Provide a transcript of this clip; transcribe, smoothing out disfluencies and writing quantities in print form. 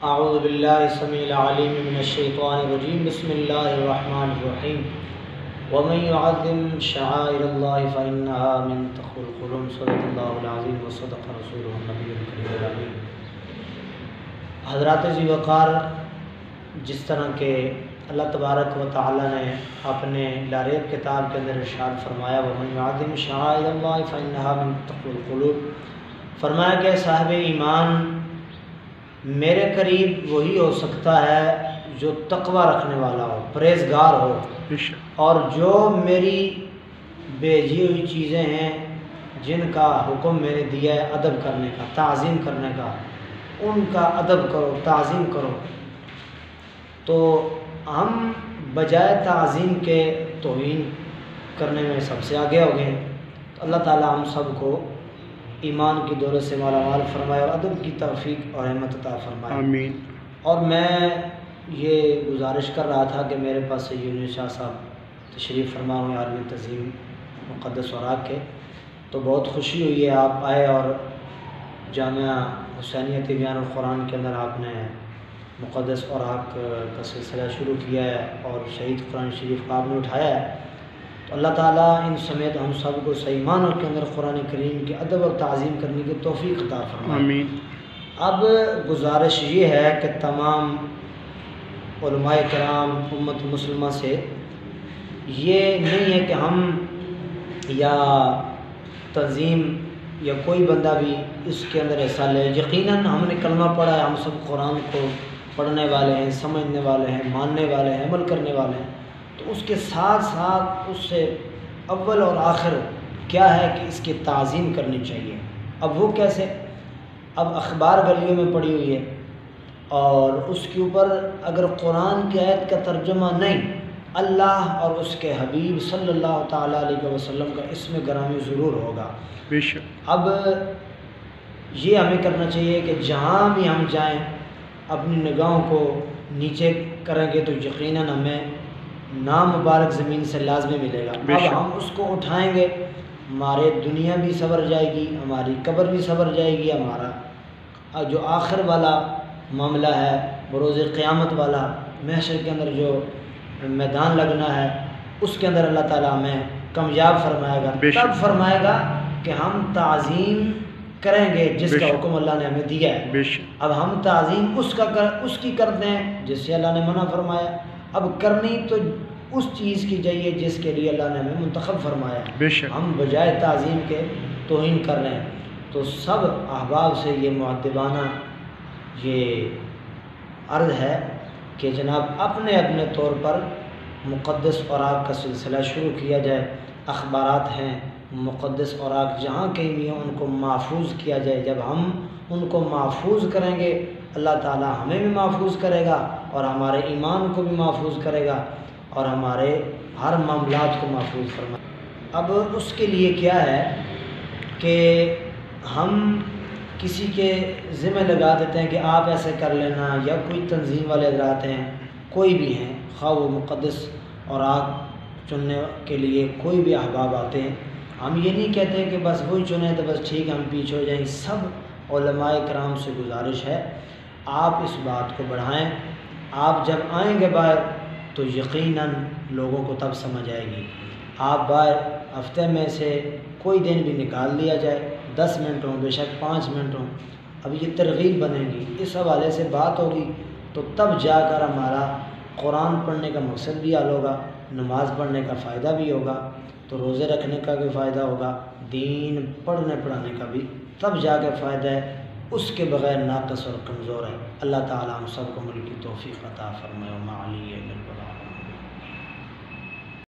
اعوذ باللہ السمیع العلیم من الشیطان الرجیم بسم اللہ الرحمن الرحیم ومن يعظم شعائر اللہ فإنها من تقوى القلوب صدق اللہ العظیم وصدق رسولہ النبی الکریم الامین۔ حضرات ذی وقار، جس طرح کہ اللہ تبارک و تعالی نے اپنے لاریب کتاب کے اندر ارشاد فرمایا ومن يعظم شعائر اللہ فإنها من تقوى القلوب، فرمایا کہ صاحب ایمان میرے قریب وہی ہو سکتا ہے جو تقوی رکھنے والا ہو، پرہیزگار ہو، اور جو میری بھیجی ہوئی چیزیں ہیں جن کا حکم میں نے دیا ہے ادب کرنے کا، تعظیم کرنے کا، ان کا ادب کرو، تعظیم کرو۔ تو ہم بجائے تعظیم کے توہین کرنے میں سب سے آگے ہو گئے ہیں۔ تو اللہ تعالی ہم سب کو ایمان کی دولت سے مالا مال فرمائے اور ادب کی توفیق اور رحمت عطا فرمائے، آمین۔ اور میں یہ گزارش کر رہا تھا کہ میرے پاس یونس شاہ صاحب تشریف فرما ہوئے عالم تنظیم مقدس اوراق کے، تو بہت خوشی ہوئی ہے آپ آئے اور جامعہ حسینیہ تبیان القرآن کے اندر آپ نے مقدس اوراق کا سلسلہ شروع کیا ہے اور شہید قرآن شریف کو آپ نے اٹھایا ہے۔ تو اللہ تعالیٰ ان سمیت ہم سب کو صحیح معنوں کے اندر قرآن کریم کے ادب اور تعظیم کرنے کی توفیق عطا فرمائے، آمین۔ اب گزارش یہ ہے کہ تمام علماء کرام امت مسلمہ سے یہ نہیں ہے کہ ہم یا تنظیم یا کوئی بندہ بھی اس کے اندر حصہ لے۔ یقیناً ہم نے کلمہ پڑھا ہے، ہم سب قرآن کو پڑھنے والے ہیں، سمجھنے والے ہیں، ماننے والے ہیں، عمل کرنے والے ہیں۔ تو اس کے ساتھ ساتھ اس سے اول اور آخر کیا ہے کہ اس کی تعظیم کرنی چاہیے۔ اب وہ کیسے؟ اب اخبار گلیوں میں پڑی ہوئی ہے اور اس کے اوپر اگر قرآن کی آیت کا ترجمہ نہیں، اللہ اور اس کے حبیب صلی اللہ تعالیٰ علیہ وسلم کا اسم گرامی ضرور ہوگا، بے شک۔ اب یہ ہمیں کرنا چاہیے کہ جہاں بھی ہم جائیں اپنی نگاہوں کو نیچے کریں گے تو یقیناً ہمیں نام مبارک زمین سے لازمی ملے گا۔ اب ہم اس کو اٹھائیں گے، ہمارے دنیا بھی سنور جائے گی، ہماری قبر بھی سنور جائے گی، ہمارا جو آخر والا معاملہ ہے بروز قیامت والا محشر کے اندر جو میدان لگنا ہے اس کے اندر اللہ تعالیٰ ہمیں کامیاب فرمائے گا۔ تب فرمائے گا کہ ہم تعظیم کریں گے جس کا حکم اللہ نے ہمیں دیا ہے۔ اب ہم تعظیم اس کی کرتے ہیں جس سے اللہ نے منع فرمایا، اب کرنی تو اس چیز کی چاہیے جس کے لیے اللہ نے ہمیں منتخب فرمایا۔ ہم بجائے تعظیم کے توہین کر رہے ہیں۔ تو سب احباب سے یہ مؤدبانہ یہ عرض ہے کہ جناب اپنے اپنے طور پر مقدس اوراق کا سلسلہ شروع کیا جائے۔ اخبارات ہیں مقدس اوراق جہاں کہیں بھی ہوں ان کو محفوظ کیا جائے۔ جب ہم ان کو محفوظ کریں گے اللہ تعالیٰ ہمیں بھی محفوظ کرے گا اور ہمارے ایمان کو بھی محفوظ کرے گا اور ہمارے ہر معاملات کو محفوظ فرمائے۔ اب اس کے لیے کیا ہے کہ ہم کسی کے ذمہ لگا دیتے ہیں کہ آپ ایسے کر لینا، یا کوئی تنظیم والے حضرات ہیں، کوئی بھی ہیں، خواہ وہ مقدس اوراق چننے کے لیے کوئی بھی احباب آتے ہیں، ہم یہ نہیں کہتے کہ بس وہی چنیں تو بس ٹھیک ہم پیچھے ہو جائیں۔ سب علماء کرام سے گزارش ہے آپ اس بات کو بڑھائیں۔ آپ جب آئیں گے باہر تو یقیناً لوگوں کو تب سمجھ آئے گی۔ آپ باہر ہفتے میں سے کوئی دن بھی نکال دیا جائے، 10 منٹ ہوں، بے شک 5 منٹ ہوں، اب یہ ترغیب بنے گی، اس حوالے سے بات ہوگی تو تب جا کر ہمارا قرآن پڑھنے کا مقصد بھی حل ہوگا، نماز پڑھنے کا فائدہ بھی ہوگا، تو روزے رکھنے کا بھی فائدہ ہوگا، دین پڑھنے پڑھانے کا بھی تب جا کے فائدہ ہے۔ اس کے بغیر ناقص اور کمزور ہے۔ اللہ تعالیٰ ہم سب کو مل کی توفیق عطا فرمائے۔